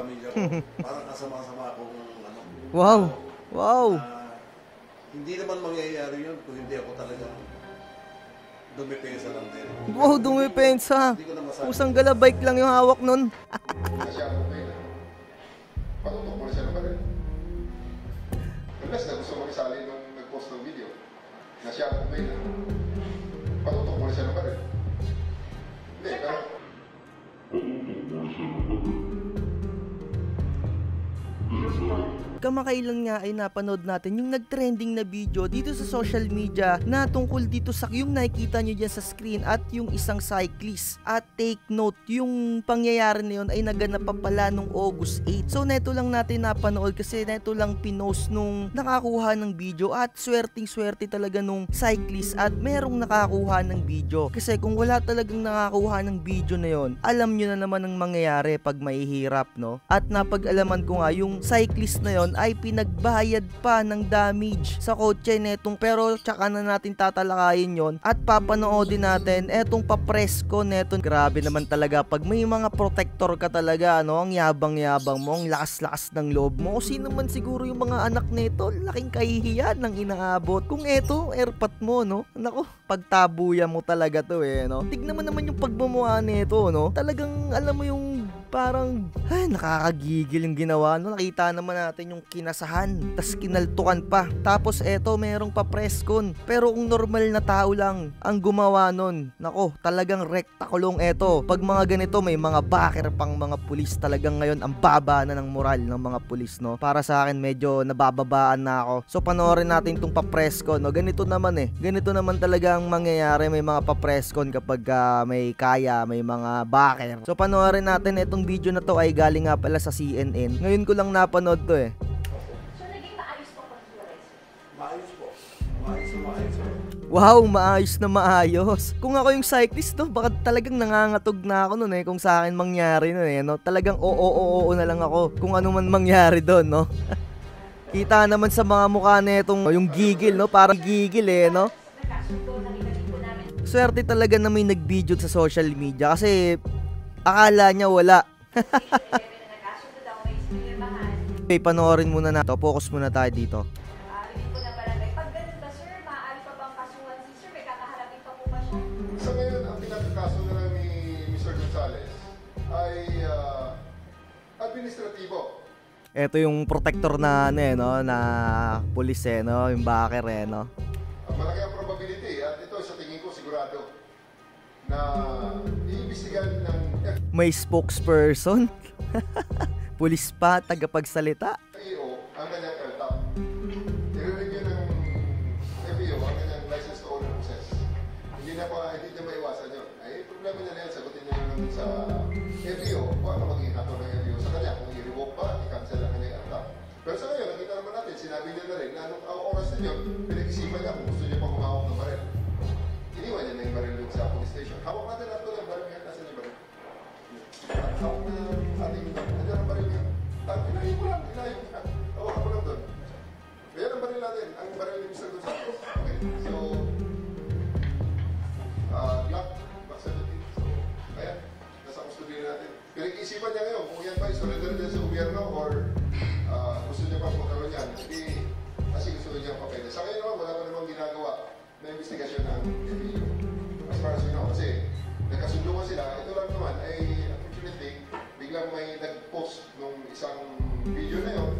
pamilya ko. Parang kasama-sama akong ano. Wow! Wow! Hindi naman mangyayari yun kung hindi ako talaga dumipensa lang din. Wow, dumipensa! Pusang galabike lang yung hawak nun. Siya ako kayo na. Patutok mo na siya ng baril. Unless na gusto mo isali nung nag-post ng video na siya ako kayo na. Patutok mo na siya ng baril. Hindi, pero... Kamakailan nga ay napanood natin yung nag-trending na video dito sa social media na tungkol dito sa yung nakikita nyo dyan sa screen at yung isang cyclist. At take note, yung pangyayari na yun ay naganap pa pala nung August 8. So neto lang natin napanood kasi neto lang pinost nung nakakuha ng video at swerting-swerte talaga nung cyclist at merong nakakuha ng video. Kasi kung wala talagang nakakuha ng video na yun, alam nyo na naman ang mangyayari pag mahihirap, no? At napag-alaman ko nga yung cyclist na yun ay pinagbayad pa ng damage sa kotse netong, pero tsaka na natin tatalakayin yon at papanoodin natin etong papresko netong. Grabe naman talaga pag may mga protector ka talaga, no? Ang yabang-yabang mo, ang lakas-lakas ng loob mo. O sino man siguro yung mga anak nito, laking kahihiyan ng inaabot. Kung eto, airpat mo, no? Nako, pagtabuya mo talaga to no? Tignan mo naman yung pagmumukha nito, no? Talagang alam mo yung parang nakakagigil yung ginawa, no? Nakita naman natin yung kinasahan, tas kinaltukan pa. Tapos eto, merong papreskon. Pero kung normal na tao lang ang gumawa nun, nako, talagang rekta kulong eto. Pag mga ganito, may mga backer pang mga pulis, talagang ngayon ang baba na ng moral ng mga pulis, no? Para sa akin, medyo nabababaan na ako. So panoorin natin tong papreskon, no? Ganito naman ganito naman talaga ang mangyayari. May mga papreskon kapag may kaya, may mga backer. So panoorin natin itong video na to ay galing nga pala sa CNN. Ngayon ko lang napanood to So naging maayos po po? Maayos po. Maayos. Wow, maayos na maayos. Kung ako yung cyclist, no, baka talagang nangangatog na ako nun kung sa akin mangyari nun no. Talagang oo na lang ako kung ano man mangyari doon, no. Kita naman sa mga mukha nitong yung gigil, no, parang gigil no. Swerte talaga na may nag-video sa social media kasi akala niya wala. Okay, panoorin muna na to. Focus muna tayo dito. Pag ganun ba, sir, maaari pa bang kasuhan si sir? May kakaharapin pa po ba siya? Sa ngayon, ang pinagkakaso na lang ni Mr. Gonzales ay administratibo. Ito yung protector na no, na pulis no, yung backer no. Malaki ang probability at ito sa tingin ko sigurado na iimbestigahan ng May spokesperson. Pulis pa, tagapagsalita. FEO ang kanyang LTAP. I-review ng FEO ang kanyang license to own process. Hindi niya maiwasan yun. Ay, problema niya na yan, sagutin niya naman sa FEO kung ano magiging ato ng FEO sa kanya. Kung i-revoke ba, i-cancel ang kanyang LTAP. Pero sa ngayon, nakita naman natin, sinabi niya na rin na anong oras ninyo, pinag-isipan niya kung gusto niya pang humawak ng baril. Iniwan niya na yung baril dun sa police station. Hawak natin lang ito ng baril ngayon, nasa yung baril. Hawak na ating nandiyan ang baril ngayon. Inayin mo lang, inayin. Hawak mo lang doon. Kaya ang baril natin, ang baril ni Mr. Gonzales. Okay, so, Glock, back 17. So, kaya, nasa custody natin. Pinag-iisipan niya ngayon kung yan ba surrender din sa gobyerno or gusto niya pang magkaroon yan. Hindi, kasi gusto niya ang papel. Sa ngayon naman, wala pa namang ginagawa na investigasyon ng FEO. As far as we know, kasi nagkasundukan sila. Ito lang naman ay, unfortunately, biglang may nag-post nung isang video na yun.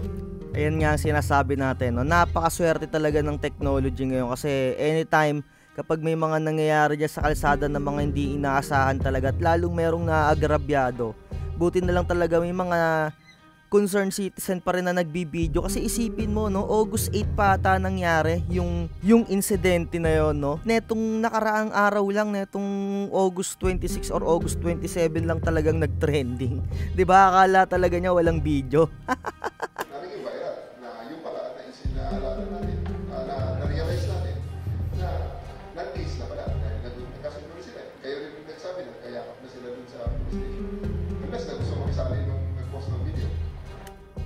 Ayan nga ang sinasabi natin, no? Napakaswerte talaga ng technology ngayon kasi anytime kapag may mga nangyayari dyan sa kalsada na mga hindi inaasahan talaga at lalong merong naagrabyado, buti na lang talaga may mga concerned citizen pa rin na nagbibideo kasi isipin mo, no, August 8 pa ata nangyari yung insidente na yon, no. Netong nakaraang araw lang, netong August 26 or August 27 lang talagang nag-trending. 'Di ba? Akala talaga niya walang video. Naging viral na yung pala na-alala natin, na-realize natin na nag-case na pala dahil nagkasundo na sila. Kayo rin yung nagsabi na kayakap na sila dun sa police station. Unless na gusto makisali nung nag-post ng video.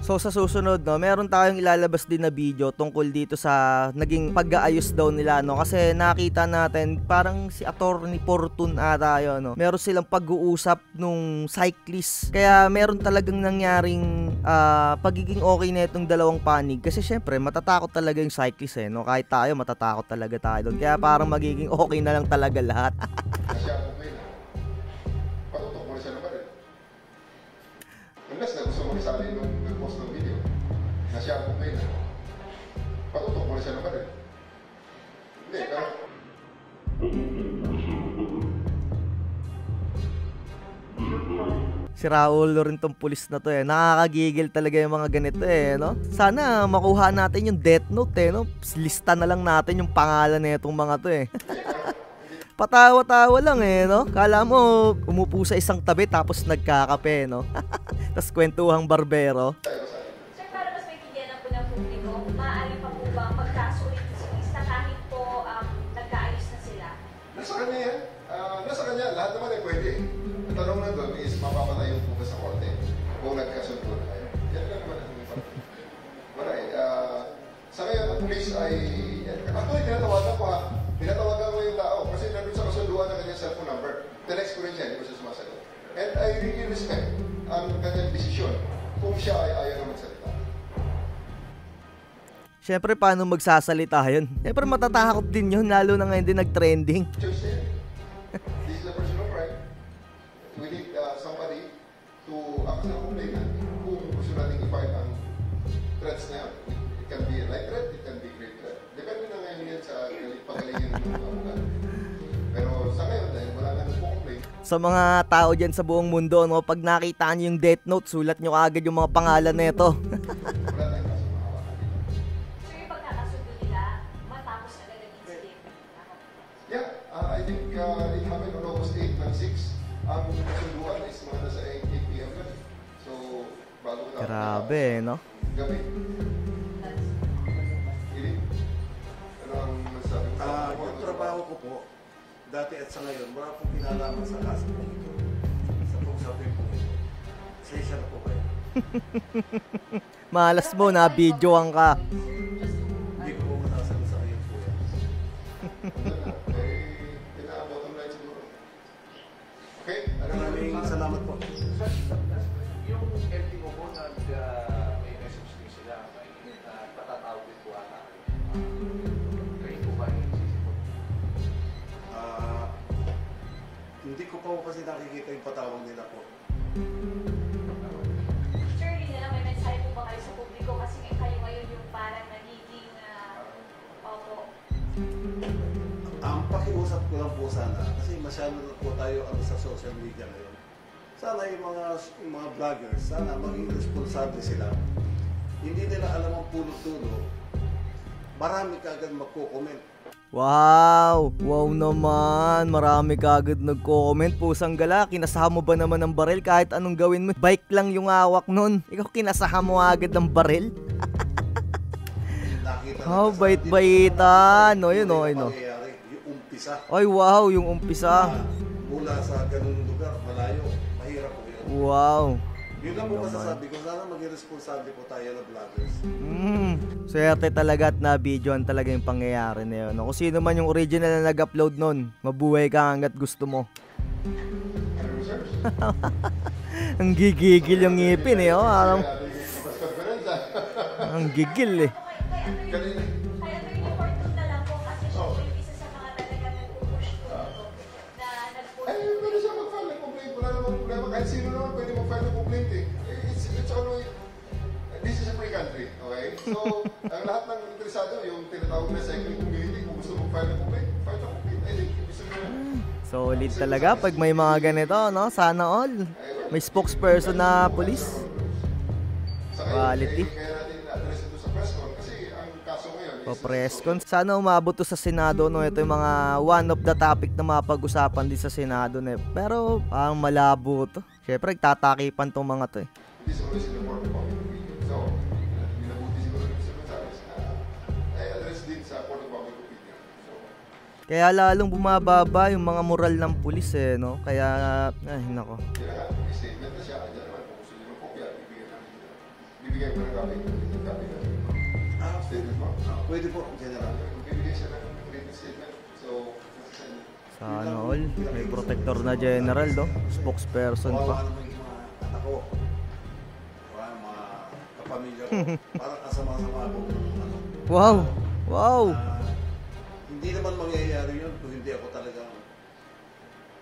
So sa susunod, no, meron tayong ilalabas din na video tungkol dito sa naging pag-aayos daw nila, no, kasi nakita natin parang si Attorney Fortune ata yun, no, meron silang pag-uusap nung cyclist, kaya meron talagang nangyaring pagiging okay na itong dalawang panig, kasi syempre matatakot talaga yung cyclist no, kahit tayo matatakot talaga tayo doon, kaya parang magiging okay na lang talaga lahat. Nasya ako kayo na. Patutok mo na siya ng baril. Unless na gusto mo isali nung nag-post ng video. Nasya ako kayo na. Patutok mo na siya ng baril. Hindi, pero... Si Raul rin tong pulis na to nakakagigil talaga yung mga ganito no. Sana makuha natin yung death note no. Lista na lang natin yung pangalan nitong mga to Patawa-tawa lang no. Kala mo umupo sa isang tabi tapos nagkakape no. Tapos kwentuhang barbero. Sir, para mas maintindihan po ng publiko, maaari pa po ba magkasulit si Lisa kahit po nagkaayos na sila? Nasa kanya yan. Nasa kanya. Lahat naman ay pwede. Ang tanong na doon is mapapatay yung pugas sa korte kung nagkasundo na kayo. Yan lang naman ang iba. Maray. Sa ngayon, ang police ay... Actually, tinatawagan ko Tinatawagan ko yung tao kasi nandun sa kasunduan ng kanyang cellphone number. Tenext ko rin siya, hindi ko siya sumasagot. And I really respect ang kanyang desisyon kung siya ay ayaw na magsalita. Siyempre, paano magsasalita yun? Siyempre, matatakot din yun, lalo na ngayon din nag-trending. Choice niya. This is a personal right. We need somebody to act as a complainant kung gusto natin i-fight ang threats na yan. It can be a light threat, it can be a great threat. Depende na ngayon yan sa pagalingan ng mga ulan. Pero sa ngayon, dahil wala na nagpo-complain. Sa mga tao dyan sa buong mundo, no, pag nakita nyo yung death note, sulat nyo agad yung mga pangalan nito. Wala tayong kaso mahawakan dito. Sir, yung pagkakasundo nila, matapos agad ang incident. Yeah, I think it happened on August 8 ng 6. Ang kasunduan is mga nasa 8 p.m. na. So, bago na. Grabe, no? Gabi. Ili? Ano ang masasabi mo? Yung trabaho ko po, dati at sa ngayon, wala pong kinalaman sa kaso po ito. Sa pag-usapin po ito. Session na po kayo. Malas mo na, videoan ka. Hindi ko po matasagot sa kayo po yan. Pinaka-bottom line siguro. Okay? Maraming salamat po. Yung LTO po may message din sila, may patatawag din po ata. Kayo po ba yung sisipot? Hindi ko pa po kasi nakikita yung patawag nila po. Sir, yun na lang, may mensahe po ba kayo sa publiko kasi kayo ngayon yung parang nagiging opo. Ang pakiusap ko lang po sana, kasi masyado na po tayo sa social media ngayon. Sana yung mga vloggers, sana maging responsable sila. Hindi nila alam ang punot-dulo. Marami kaagad magko-comment. Wow! Wow naman! Marami kagad nagko-comment. Pusang gala, kinasaha mo ba naman ng baril kahit anong gawin mo? Bike lang yung hawak nun. Ikaw kinasaha mo agad ng baril? Oh, bait-baitan. No, yun, no, no. Yung umpisa. Ay, wow, yung umpisa. Mula sa ganung lugar, malayo, mahirap po yun. Wow. Yun lang po masasabi ko, sana maging responsable po tayo na vloggers. Swerte talaga at na-videoan talaga yung pangyayari na yun. Kung sino man yung original na nag-upload nun, mabuhay ka hanggat gusto mo. Ang gigigil yung ngipin Ang gigil Kaya may important na lang po kasi siya yung isa sa mga talagang nag-push po dito na nag-post. Ay, pwede siya mag-file ng complaint. Wala namang problema. Kahit sino naman pwede mag-file ng complaint It's always... This is a free country, okay? So, ang lahat ng interesado, yung tinatawag na cycling community, kung gusto mag-file ng complaint, file ng complaint. I think, gusto nyo... Solid talaga pag may mga ganito, no? Sana all. May spokesperson na police. Quality. Kaya natin na-address ito sa press con kasi ang kaso ngayon is... Presscon. Sana umabot to sa Senado, no? Ito yung mga one of the topic na mapag-usapan din sa Senado, no? Pero parang malabo to. Siyempre, tatakipan tong mga to This is always in the Court of Public Opinion. So, minabuti siguro ni Mr. Gonzales na i-address din sa Court of Public Opinion. So, kaya lalong bumababa yung mga moral ng pulis, no? Kaya, ay, nako. yun na nga, may statement na siya. Kanya naman, kung gusto nyo ng kopya, bibigyan mo ng copy. Copy ka. Statement mo? Pwede po, General. Magbibigay siya ng written statement. So, Sana all. May protector na general, no? Spokesperson Kawawa pa. naman yung mga anak ko. Kawawa yung mga kapamilya ko. Parang kasama-sama ako. Ano, Wow! Wow! hindi naman mangyayari yun kung hindi ako talagang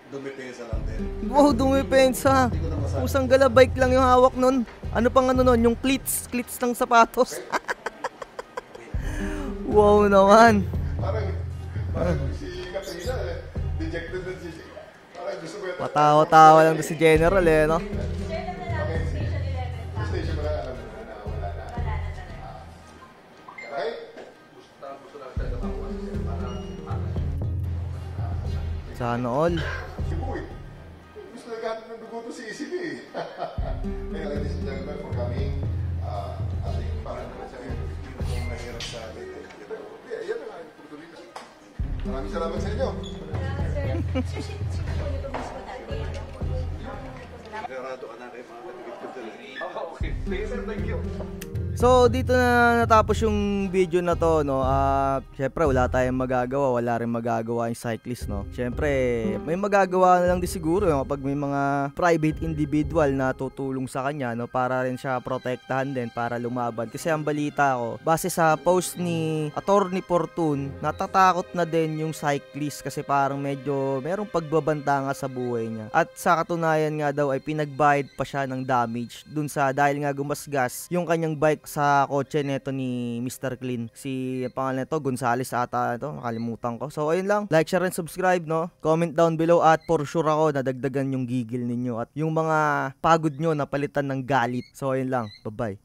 dumipensa lang din. Wow, dumipensa. Hindi ko na masabi. Pusang galabike lang yung hawak nun. Ano pang ano nun? Yung cleats ng sapatos. Wow naman. parang si Katrina, dejected na si parang gusto ko yata. Patawa-tawa lang to si General eh, no? Sir, naman natin sa Station 11 pa. Sa station mo na alam mo na wala na. Wala na talaga. Okay? Gusto lang talaga makuha siya para Sana all. Si Boy. Gusto naghanap ng dugo to si Isip eh. Kaya ladies and gentlemen, for coming, ating parang naman sa iyo. Yung mahirap sa akin. Yan na nga, tuloy na. Maraming salamat sa inyo. Salamat, sir. Sir, sino po nito mismo dati? Salamat. Karado ka na kay mga katigit ko talaga. Okay. Sige sir, thank you. So dito na natapos yung video na to, no. Syempre wala tayong magagawa, wala rin magagawa yung cyclist, no. Syempre may magagawa na lang din siguro yung kapag may mga private individual na tutulong sa kanya, no, para rin siya protektahan din para lumaban. Kasi ang balita ko, base sa post ni Attorney Fortune, natatakot na din yung cyclist kasi parang medyo merong pagbabanta nga sa buhay niya. At sa katunayan nga daw ay pinagbayad pa siya ng damage dun sa dahil nga gumasgas yung kanyang bike sa kotse neto ni Mr. Clean. Si pangalan nito Gonzales ata ito, nakalimutan ko. So ayun lang, like, share and subscribe, no. Comment down below at for sure ako nadagdagan yung gigil ninyo at yung mga pagod nyo na palitan ng galit. So ayun lang, bye-bye.